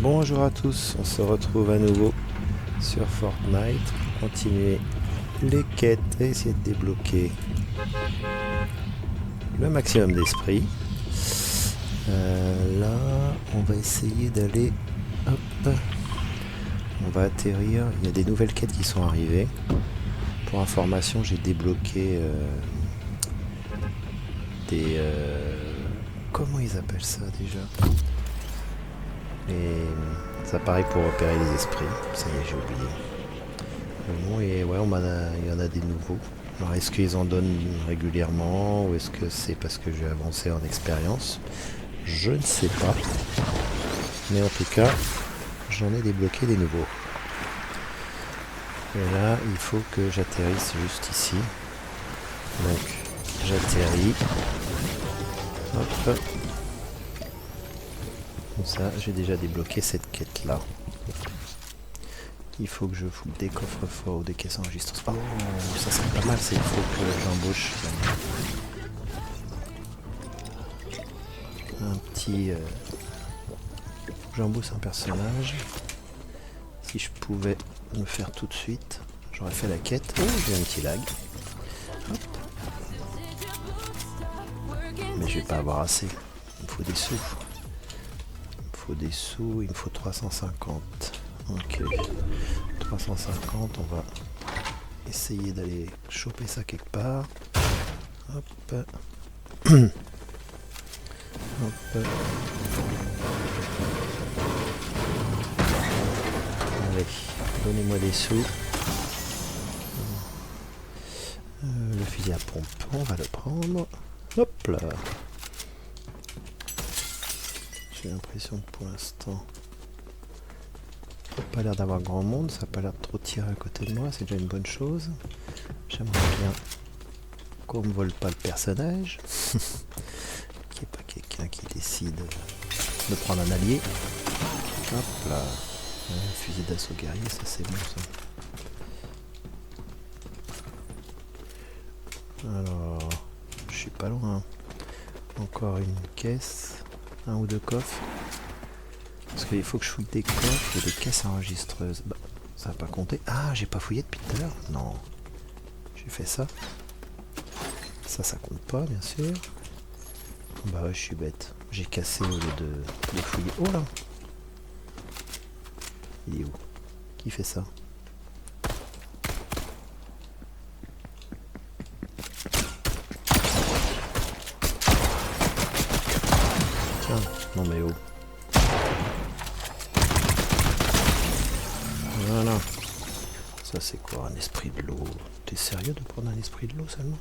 Bonjour à tous, on se retrouve à nouveau sur Fortnite pour continuer les quêtes et essayer de débloquer le maximum d'esprit. Là, on va essayer d'aller... Hop, on va atterrir. Il y a des nouvelles quêtes qui sont arrivées. Pour information, j'ai débloqué des... comment ils appellent ça déjà? Les appareils pour repérer les esprits. Ça y est, j'ai oublié. Bon, et ouais, il y en a des nouveaux. Alors, est-ce qu'ils en donnent régulièrement ou est-ce que c'est parce que j'ai avancé en expérience? Je ne sais pas. Mais en tout cas, j'en ai débloqué des nouveaux. Et là, il faut que j'atterrisse juste ici. Donc, j'atterris. Hop. Comme ça, j'ai déjà débloqué cette quête-là. Il faut que je fouille des coffres forts ou des caisses enregistrantes. Oh, ça serait pas mal, c'est il faut que j'embauche un petit... j'embauche un personnage. Si je pouvais le faire tout de suite, j'aurais fait la quête. Oh, j'ai un petit lag. Hop. Mais je vais pas avoir assez. Il me faut des sous. Il me faut 350. Ok. 350, on va essayer d'aller choper ça quelque part. Hop. Hop. Allez, donnez-moi des sous. Le fusil à pompe, on va le prendre. Hop là. J'ai l'impression que pour l'instant, pas l'air d'avoir grand monde, ça n'a pas l'air de trop tirer à côté de moi, c'est déjà une bonne chose. J'aimerais bien qu'on ne me vole pas le personnage. Qu'il n'y ait pas quelqu'un qui décide de prendre un allié. Hop là. Un fusil d'assaut guerrier, ça c'est bon ça. Alors, je suis pas loin. Encore une caisse. Un ou deux coffres. Parce qu'il faut que je fouille des coffres ou des caisses enregistreuses. Bah, ça va pas compter. Ah, j'ai pas fouillé depuis tout à l'heure. Non. J'ai fait ça. Ça compte pas, bien sûr. Bah ouais, je suis bête. J'ai cassé au lieu de fouiller. Oh là! Il est où? Qui fait ça? Tiens, non mais oh. Voilà. Ça c'est quoi? Un esprit de l'eau? T'es sérieux de prendre un esprit de l'eau seulement?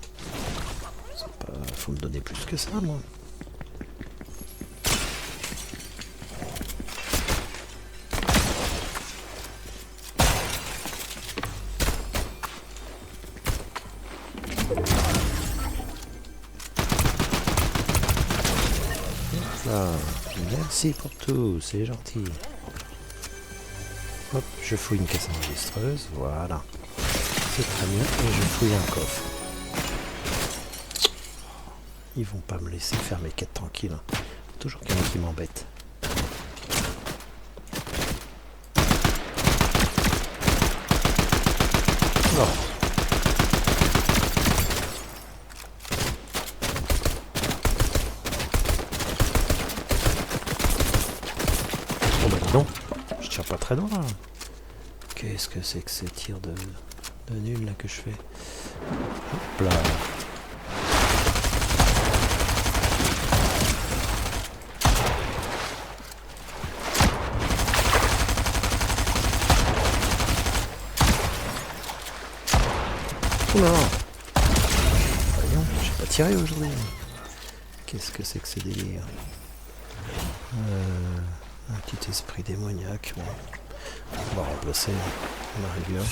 C'est pas... Faut me donner plus que ça, moi. Là. Merci pour tout, c'est gentil. Hop, je fouille une caisse enregistreuse, voilà. C'est très bien, et je fouille un coffre. Ils vont pas me laisser faire mes quêtes tranquilles. Toujours quelqu'un qui m'embête. Oh. Oh bah non, je tire pas très loin là. Qu'est-ce que c'est que ces tirs de nul là que je fais? Hop là. Oula. Voyons, j'ai pas tiré aujourd'hui. Qu'est-ce que c'est que ce délire? Un petit esprit démoniaque. Bon. On va remplacer la rigueur.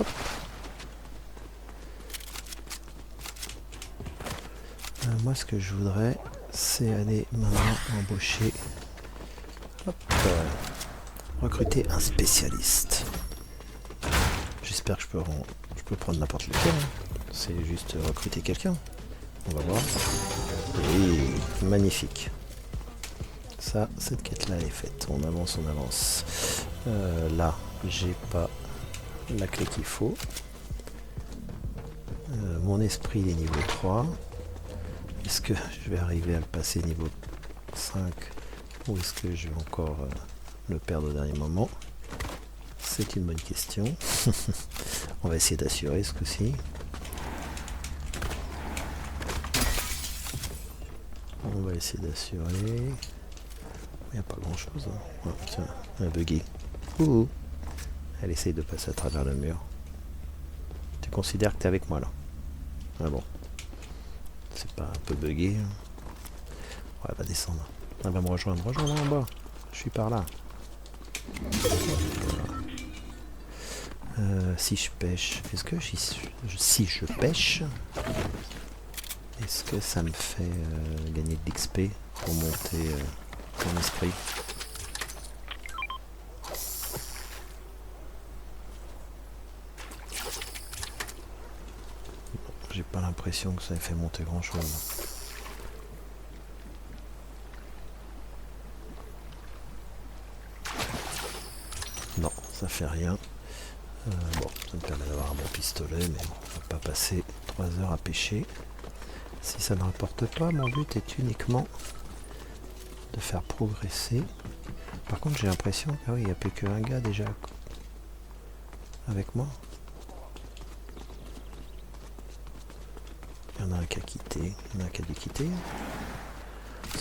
Hop. Moi ce que je voudrais c'est aller maintenant embaucher. Hop. Recruter un spécialiste. J'espère que je peux prendre n'importe lequel. C'est juste recruter quelqu'un. On va voir. Oui, magnifique. Ça, cette quête-là, elle est faite. On avance, on avance. Là, j'ai pas la clé qu'il faut. Mon esprit il est niveau 3. Est-ce que je vais arriver à le passer niveau 5 ou est-ce que je vais encore le perdre au dernier moment? C'est une bonne question. On va essayer d'assurer ce coup-ci. On va essayer d'assurer. Il n'y a pas grand chose. Hein. Oh, tiens, un buggy. Ouh. Elle essaye de passer à travers le mur. Tu considères que tu es avec moi là? Ah bon. C'est pas un peu bugué. Ouais, elle va descendre. Elle va me rejoindre. Rejoins-moi en bas. Je suis par là. Si je pêche, est-ce que si je pêche, est-ce que ça me fait gagner de l'XP pour monter mon esprit? J'ai pas l'impression que ça ait fait monter grand chose. Non, ça fait rien. Bon, ça me permet d'avoir un bon pistolet, mais bon, on va pas passer 3 heures à pêcher. Si ça ne rapporte pas, mon but est uniquement de faire progresser. Par contre, j'ai l'impression qu'il n'y a plus qu'un gars déjà avec moi. Il y en a un qui a quitté, il y en a un qui a dû quitter.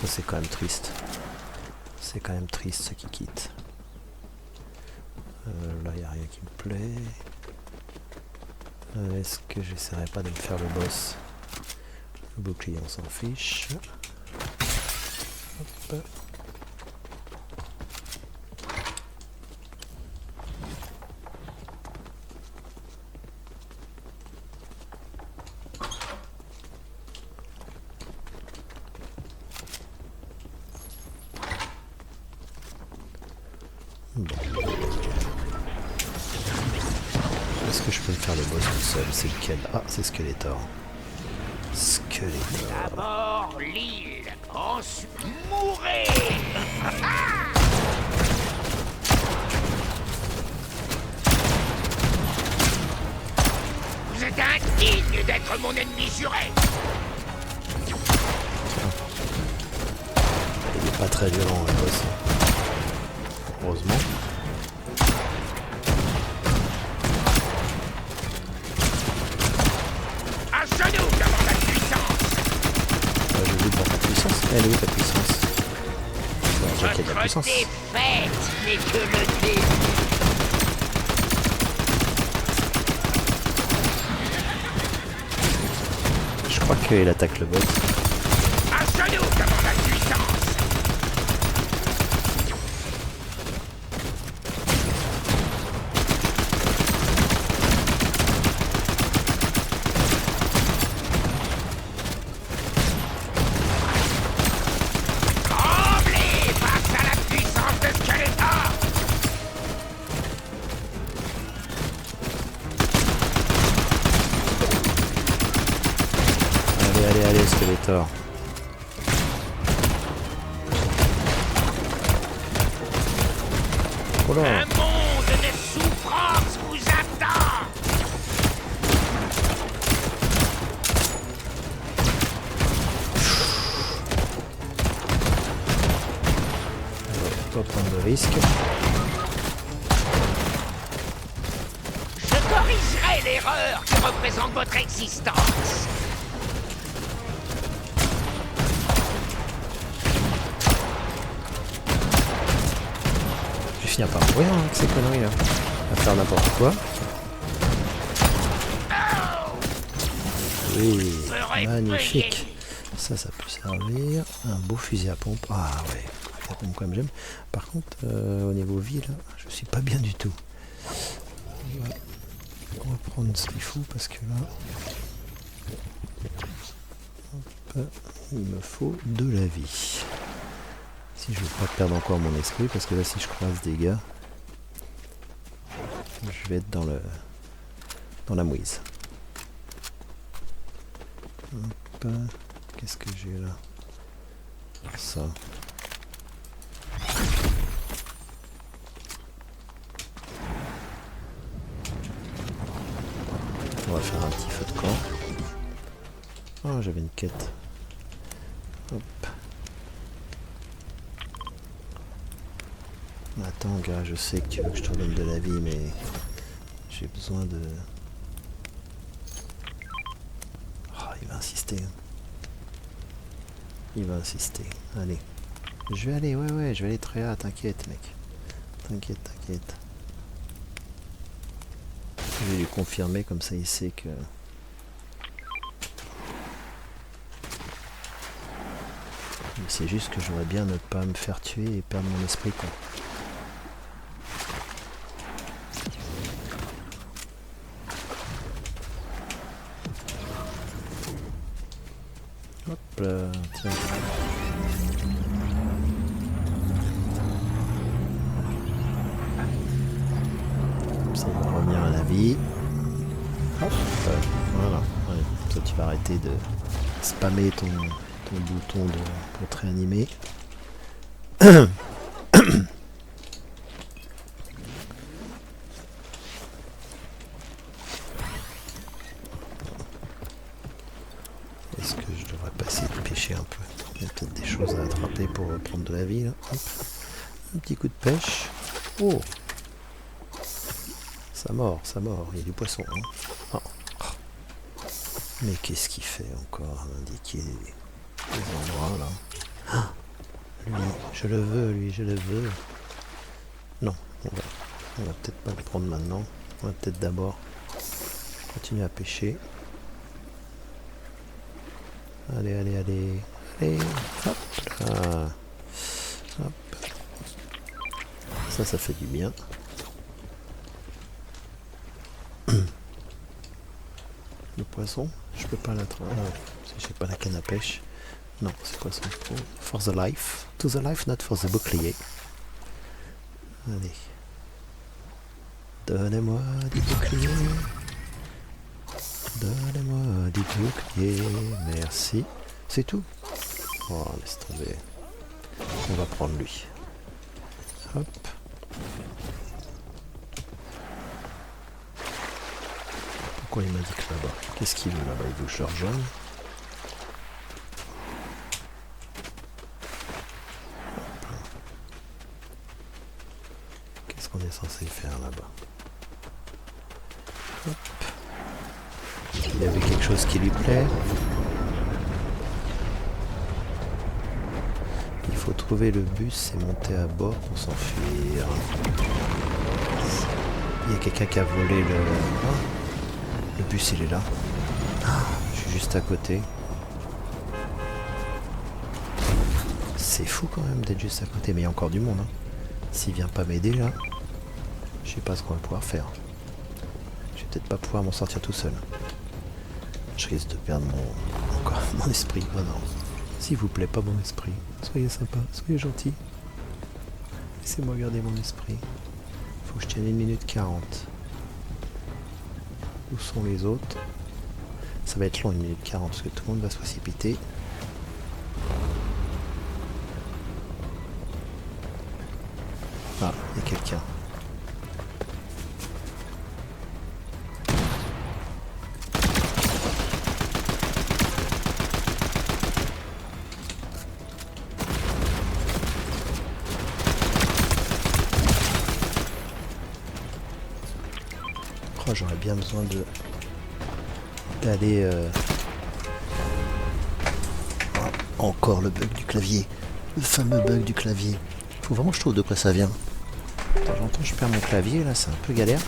Ça, c'est quand même triste. C'est quand même triste ceux qui quittent. Là, il n'y a rien qui me plaît. Est-ce que j'essaierai pas de me faire le boss? Le bouclier, on s'en fiche. Hop. Bon. Est-ce que je peux me faire le boss tout seul? C'est lequel? Ah, c'est Skeletor. Skeletor. D'abord l'île, ensuite mourir. Vous êtes indigne d'être mon ennemi juré. Il est pas très violent le boss. Heureusement. À genoux devant la puissance. Je veux devant ta puissance. Elle est où ta puissance? Bon, déjà qu'il y a de la Votre puissance. défaite n'est que le début. Je crois qu'il attaque le boss. À genoux devant la puissance. Tremblez face à la puissance de Skeletor. Allez, Skeletor. Oh là. Un monde de souffrance vous attend. Pas prendre de risque. Je corrigerai l'erreur que représente votre existence. Je vais finir par mourir hein, avec ces conneries là. À faire n'importe quoi. Oui, magnifique. Ça peut servir. Un beau fusil à pompe. Ah ouais, fusil à pompe comme j'aime. Par contre, au niveau vie là, je suis pas bien du tout. On va prendre ce qu'il faut parce que là, hop, il me faut de la vie. Si je veux pas perdre encore mon esprit, parce que là si je croise des gars, je vais être dans la mouise. Hop, qu'est-ce que j'ai là? Ça. Oh, j'avais une quête. Hop. Attends, gars, je sais que tu veux que je te redonne de la vie, mais j'ai besoin de... Oh, il va insister. Il va insister. Allez. Je vais aller, ouais, je vais aller très là, t'inquiète, mec. T'inquiète. Je vais lui confirmer, comme ça il sait que... Mais c'est juste que j'aurais bien ne pas me faire tuer et perdre mon esprit, quoi. Hop là, tiens. Ça va revenir à la vie. Hop, voilà. Ouais, toi tu vas arrêter de spammer ton bouton pour te réanimer. Est-ce que je devrais passer de pêcher un peu? Il y a peut-être des choses à attraper pour prendre de la vie là. Hop. Un petit coup de pêche. Oh! Ça mord, il y a du poisson. Hein. Oh. Mais qu'est-ce qu'il fait encore à indiquer les endroits là? Ah, lui, je le veux. Non, on va peut-être pas le prendre maintenant. On va peut-être d'abord continuer à pêcher. Allez. Hop là. Hop. Ça fait du bien. Le poisson, je peux pas l'attraper. Si j'ai pas la canne à pêche. Non, c'est quoi ça? For the life. To the life, not for the bouclier. Allez. Donnez-moi du bouclier. Donnez-moi du bouclier. Merci. C'est tout. Oh, laisse tomber. On va prendre lui. Hop. Pourquoi il m'a dit que là-bas? Qu'est-ce qu'il veut là-bas? Il veut que je le rejoigne? Qu'est-ce qu'on est censé faire là-bas? Hop. Il y avait quelque chose qui lui plaît. Il faut trouver le bus et monter à bord pour s'enfuir. Il y a quelqu'un qui a volé le... Le bus, il est là. Je suis juste à côté. C'est fou quand même d'être juste à côté. Mais il y a encore du monde. Hein. S'il vient pas m'aider là, je sais pas ce qu'on va pouvoir faire. Je vais peut-être pas pouvoir m'en sortir tout seul. Je risque de perdre encore mon esprit. Oh non. S'il vous plaît, pas mon esprit. Soyez sympa, soyez gentil. Laissez-moi garder mon esprit. Faut que je tienne 1 minute 40. Où sont les autres? Ça va être long 1 minute 40 parce que tout le monde va se précipiter. Ah, il y a quelqu'un. Oh, j'aurais bien besoin d'aller... Ah, encore le bug du clavier. Le fameux bug du clavier. Faut vraiment que je trouve de quoi ça vient. De temps en temps, je perds mon clavier, là, c'est un peu galère.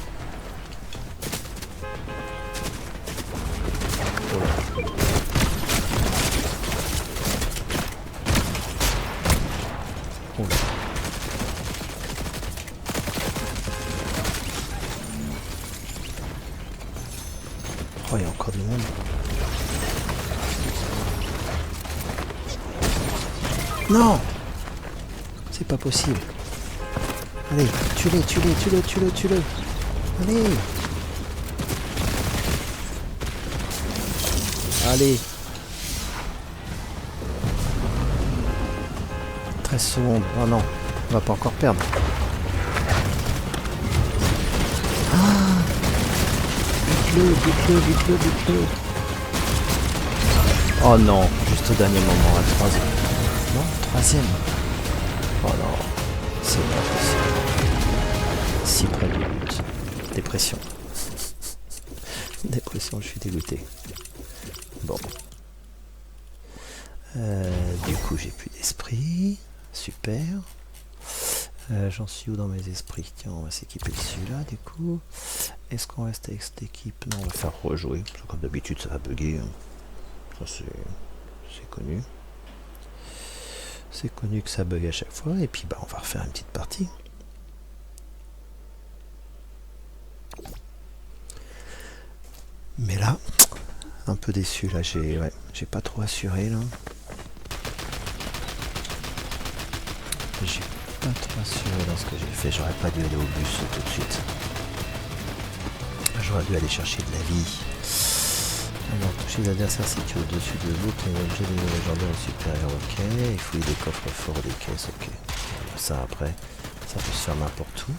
Oh là. Oh, il y a encore du monde. Non! C'est pas possible. Allez, tue-le. Allez. 13 secondes. Oh non, on va pas encore perdre. Bute-le. Oh non, juste au dernier moment, à troisième. Non, troisième. Oh non, c'est pas possible. Si près du but. Dépression. Dépression, je suis dégoûté. Bon. Du coup, j'ai plus d'esprit. Super. J'en suis où dans mes esprits? Tiens, on va s'équiper de celui-là, du coup. Est-ce qu'on reste avec cette équipe? Non, on va faire rejouer. Parce que comme d'habitude, ça va bugger. Ça, c'est connu. C'est connu que ça bug à chaque fois. Et puis, bah, on va refaire une petite partie. Mais là, un peu déçu. Là, j'ai pas trop assuré, là. J'ai pas trop assuré dans ce que j'ai fait. J'aurais pas dû aller au bus tout de suite. J'aurais dû aller chercher de la vie. Alors, toucher les adversaires situés au-dessus de l'autre, un objet de niveau légendaire au supérieur, ok. Il fouille des coffres forts, des caisses, ok. Ça après, ça peut se faire n'importe où.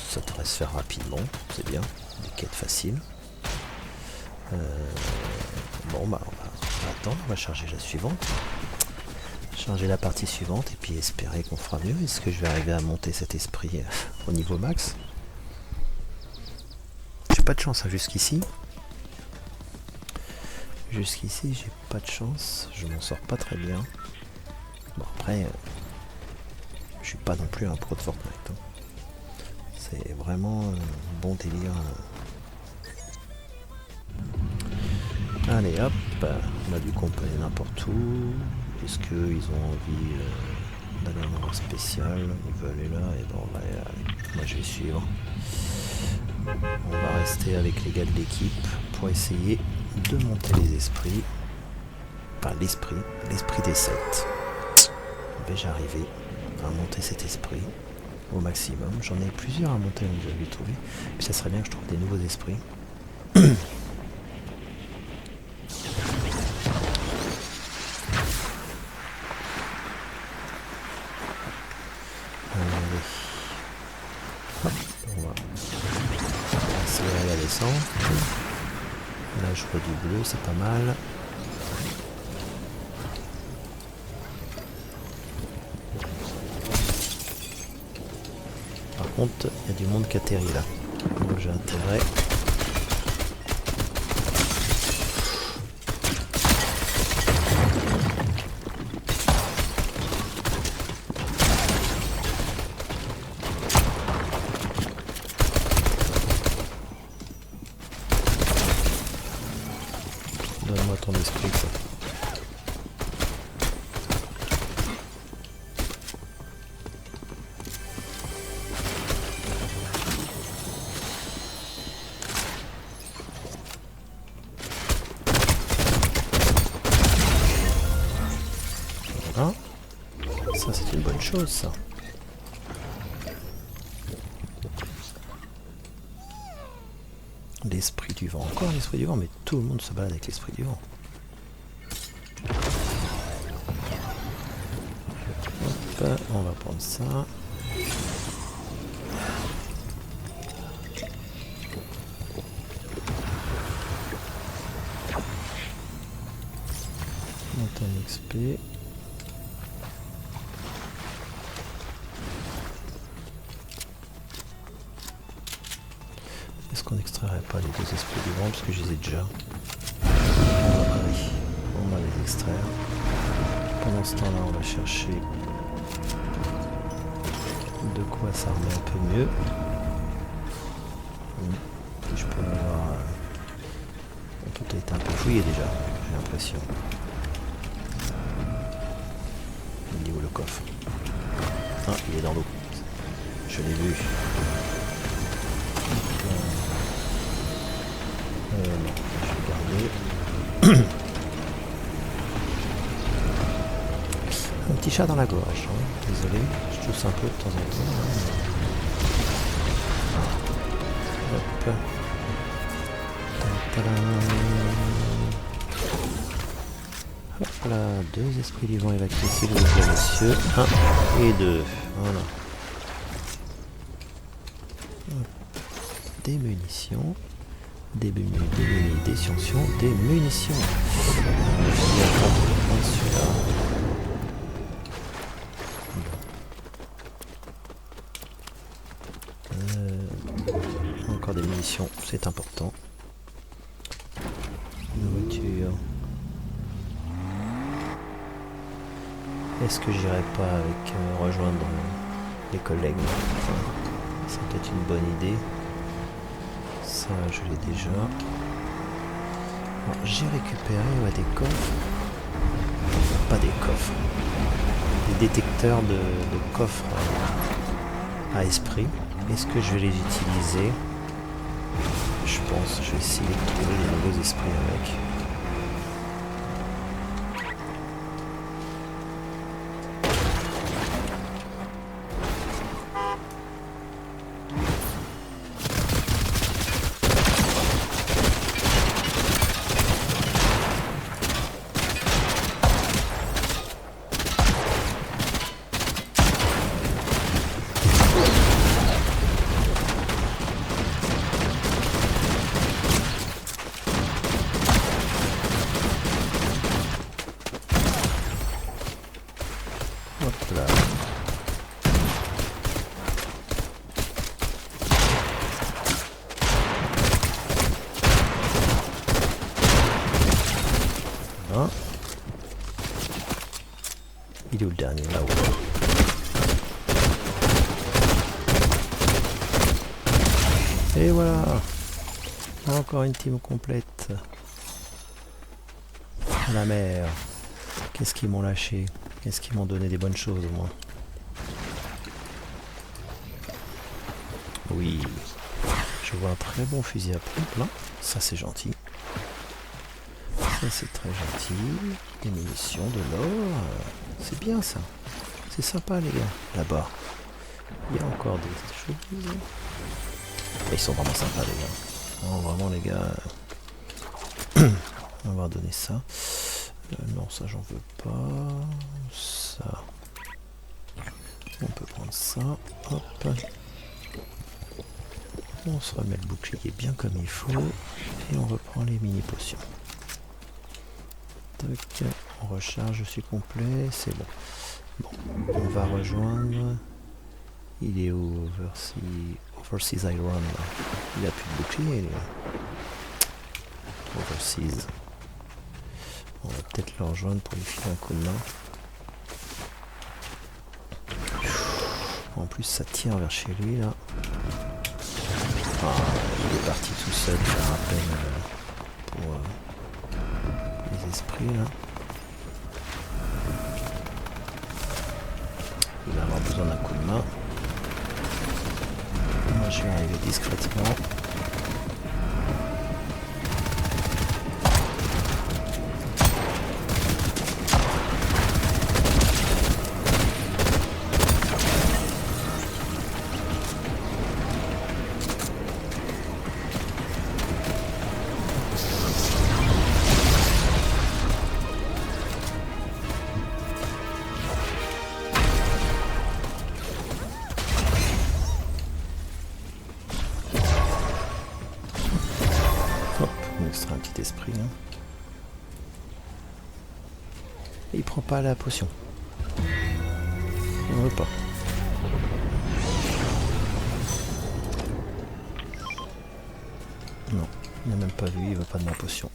Ça devrait se faire rapidement, c'est bien. Des quêtes faciles. Bon bah on va attendre, on va charger la suivante. Charger la partie suivante et puis espérer qu'on fera mieux. Est-ce que je vais arriver à monter cet esprit au niveau max? J'ai pas de chance hein, jusqu'ici. Jusqu'ici j'ai pas de chance, je m'en sors pas très bien. Bon après, je suis pas non plus un pro de Fortnite. Hein. C'est vraiment un bon délire. Allez hop, on a du compagnie n'importe où. Est-ce qu'ils ont envie d'aller à un endroit spécial? Ils veulent aller là et bon bah, moi je vais suivre. On va rester avec les gars de l'équipe pour essayer de monter les esprits. Enfin l'esprit des 7. Vais-je arriver à monter cet esprit au maximum? J'en ai plusieurs à monter, donc je vais trouver. Puis ça serait bien que je trouve des nouveaux esprits. Là je vois du bleu, c'est pas mal. Par contre, il y a du monde qui atterrit là. Donc j'ai intérêt. Donne-moi ton esprit quoi. Voilà. Ça c'est une bonne chose ça. L'esprit du vent. Encore l'esprit du vent, mais tout le monde se balade avec l'esprit du vent. Hop, on va prendre ça. Montagne XP. Est-ce qu'on n'extrairait pas les deux esprits du vent parce que je les ai déjà? Oui, on va les extraire. Pendant ce temps-là, on va chercher de quoi s'armer un peu mieux. Et je peux avoir... tout a été un peu fouillé déjà, j'ai l'impression. Il est où le coffre? Ah, il est dans l'eau. Je l'ai vu. Non, je vais garder. Un petit chat dans la gorge, hein. Désolé, je tousse un peu de temps en temps. Hop. Hop là, deux esprits du vent évacués, s'il vous plaît, monsieur. 1 et 2, voilà. Hop. Des munitions. des sciences, des munitions. Je vais prendre celui-là. Encore des munitions, c'est important. Nourriture. Est-ce que j'irai pas avec rejoindre les collègues? C'est peut-être une bonne idée. Ça, je l'ai déjà. J'ai récupéré des coffres. Pas des coffres. Des détecteurs de coffres à esprit. Est-ce que je vais les utiliser? Je pense. Je vais essayer de trouver des nouveaux esprits avec. Hop là. Voilà. Il est où le dernier? Là-haut. Et voilà. Encore une team complète. À la mer. Qu'est-ce qu'ils m'ont lâché? Qu'est-ce qu'ils m'ont donné des bonnes choses au moins? Oui. Je vois un très bon fusil à pompe là. Ça c'est gentil. Ça c'est très gentil. Des munitions, de l'or. C'est bien ça. C'est sympa les gars. Là-bas. Il y a encore des choses. Ils sont vraiment sympas les gars. Non, vraiment les gars. On va leur donner ça. Non, ça j'en veux pas. Ça. On peut prendre ça. Hop. On se remet le bouclier bien comme il faut. Et on reprend les mini potions. Tac. On recharge, je suis complet. C'est bon. Bon. On va rejoindre. Il est où? Overseas Iron. Il a plus de bouclier. Overseas. On va peut-être le rejoindre pour lui filer un coup de main. En plus ça tire vers chez lui là. Ah, il est parti tout seul faire appel pour les esprits là. Il va avoir besoin d'un coup de main. Moi je vais arriver discrètement. Un petit esprit hein. Et il prend pas la potion. On veut pas. Non, il n'a même pas vu, il veut pas de ma potion.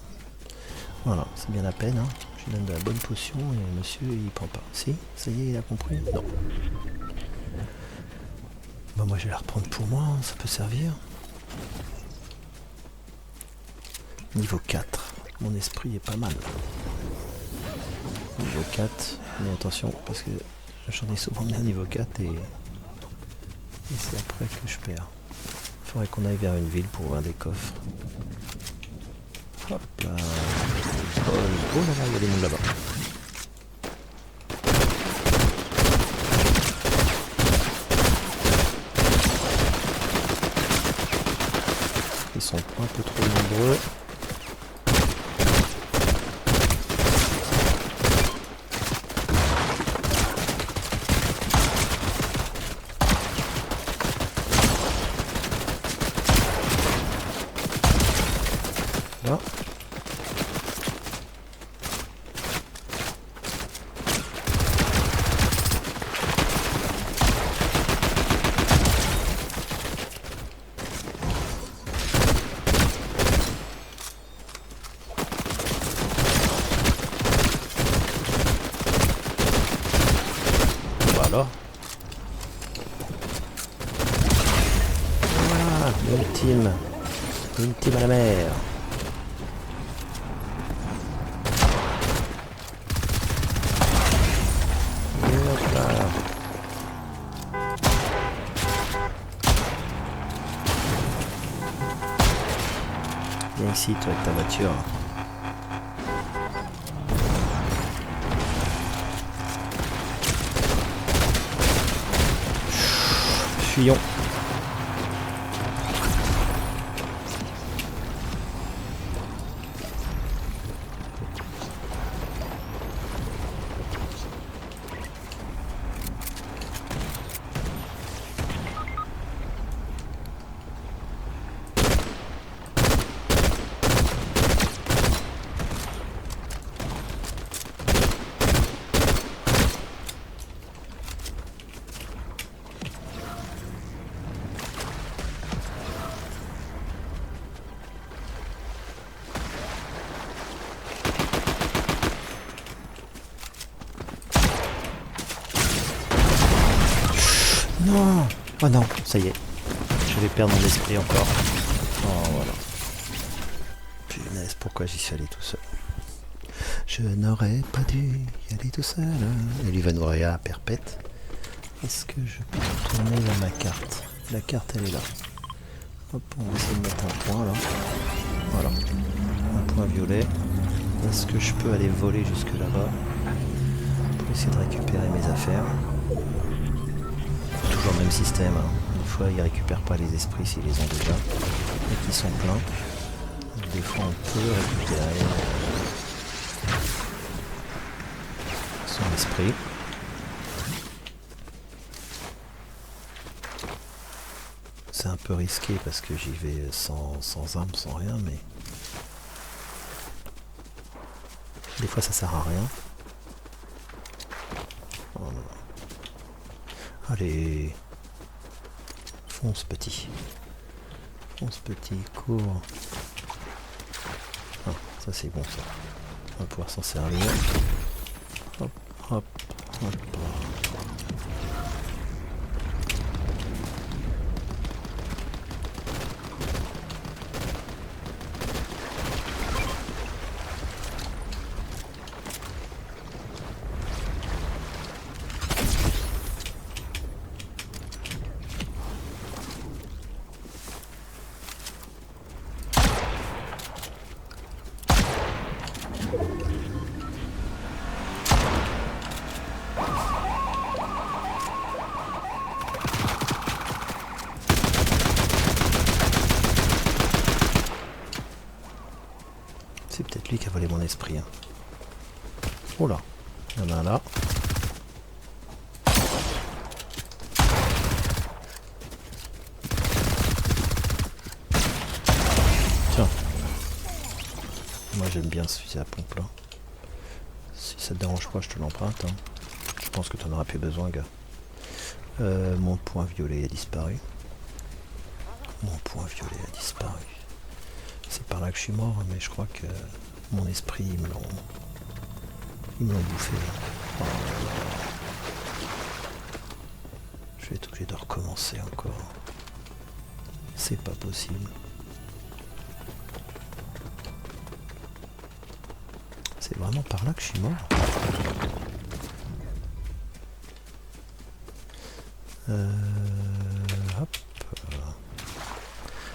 Voilà, c'est bien la peine hein. Je lui donne de la bonne potion et monsieur il prend pas. Si, ça y est, il a compris. Non. Bah moi je vais la reprendre pour moi, hein. Ça peut servir. Niveau 4, mon esprit est pas mal. Niveau 4, mais attention parce que j'en ai souvent bien niveau 4 et c'est après que je perds. Il faudrait qu'on aille vers une ville pour ouvrir des coffres. Hop là. Oh là là, il y a des mondes là-bas. Ils sont un peu trop nombreux. L'ultime. L'ultime à la mer. Et hop là. Viens ici, toi, avec ta voiture. Fuyons. Non. Oh non, ça y est. Je vais perdre mon esprit encore. Oh voilà. Punaise, pourquoi j'y suis allé tout seul? Je n'aurais pas dû y aller tout seul. Et lui va nous regarder à perpète. Est-ce que je peux retourner dans ma carte? La carte elle est là. Hop, on va essayer de mettre un point là. Voilà. Un point violet. Est-ce que je peux aller voler jusque là-bas pour essayer de récupérer mes affaires? Toujours le même système, hein. Une fois ils récupèrent pas les esprits s'ils les ont déjà et qu'ils sont pleins. Donc, des fois on peut récupérer son esprit. C'est un peu risqué parce que j'y vais sans arme, sans rien, mais des fois ça sert à rien. Oh là là. Allez, fonce petit. Fonce petit, cours. Ah, ça c'est bon ça. On va pouvoir s'en servir. Hop, hop, hop. C'est peut-être lui qui a volé mon esprit. Hein. Oh là, il y en a un là. Tiens. Moi j'aime bien ce fusil à pompe là. Si ça te dérange pas, je te l'emprunte. Hein. Je pense que tu en auras plus besoin, gars. Mon point violet a disparu. Mon point violet a disparu. C'est par là que je suis mort, mais je crois que mon esprit, ils me l'ont bouffé. Oh. Je vais être obligé de recommencer encore. C'est pas possible. C'est vraiment par là que je suis mort. Hop.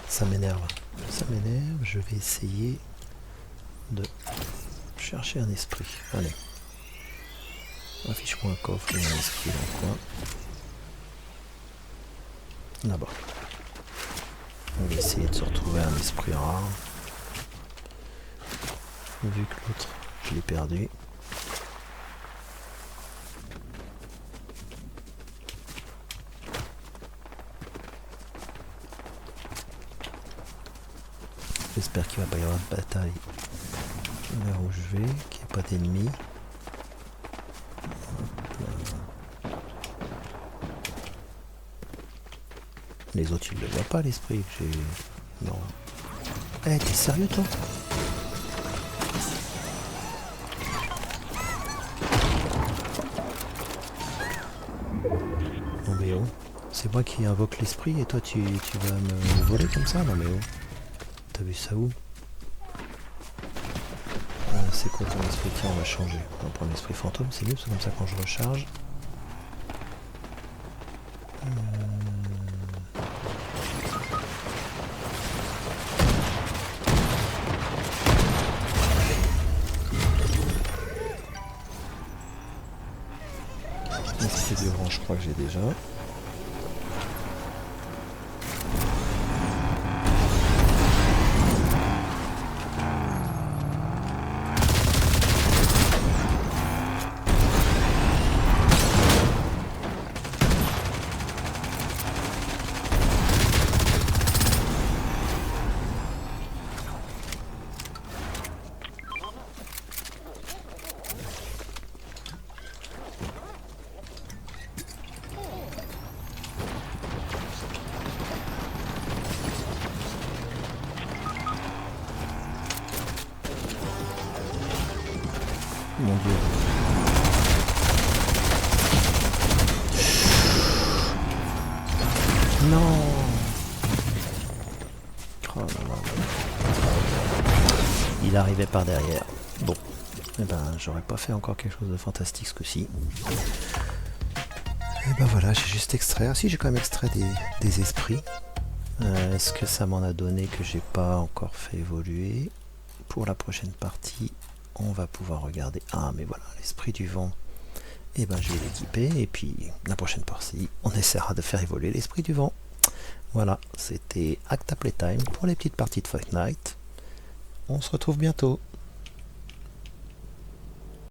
Ça m'énerve. Ça m'énerve. Je vais essayer de chercher un esprit. Allez. Affiche-moi un coffre. Il y a un esprit dans le coin. Là-bas. On va essayer de se retrouver un esprit rare. Vu que l'autre, je l'ai perdu. J'espère qu'il va pas y avoir de bataille là où je vais, qu'il n'y ait pas d'ennemis. Les autres ils le voient pas l'esprit que j'ai. Non. Eh, t'es sérieux toi? Non mais oh. C'est moi qui invoque l'esprit et toi tu vas me voler comme ça? Non mais oh. T'as vu ça où? C'est quoi ton esprit? Tiens, on va changer. On va prendre l'esprit fantôme, c'est mieux, c'est comme ça quand je recharge. L'esprit du vent, je crois que j'ai déjà. Mon dieu. Non. Oh là là. Il arrivait par derrière. Bon. Eh ben, j'aurais pas fait encore quelque chose de fantastique ce coup-ci. Et ben voilà, j'ai juste extrait. Si, j'ai quand même extrait des esprits. Est-ce que ça m'en a donné que j'ai pas encore fait évoluer? Pour la prochaine partie, on va pouvoir regarder. Ah, mais voilà, l'esprit du vent. Et ben, je vais l'équiper. Et puis, la prochaine partie, on essaiera de faire évoluer l'esprit du vent. Voilà, c'était Acta Playtime pour les petites parties de Fight Night. On se retrouve bientôt.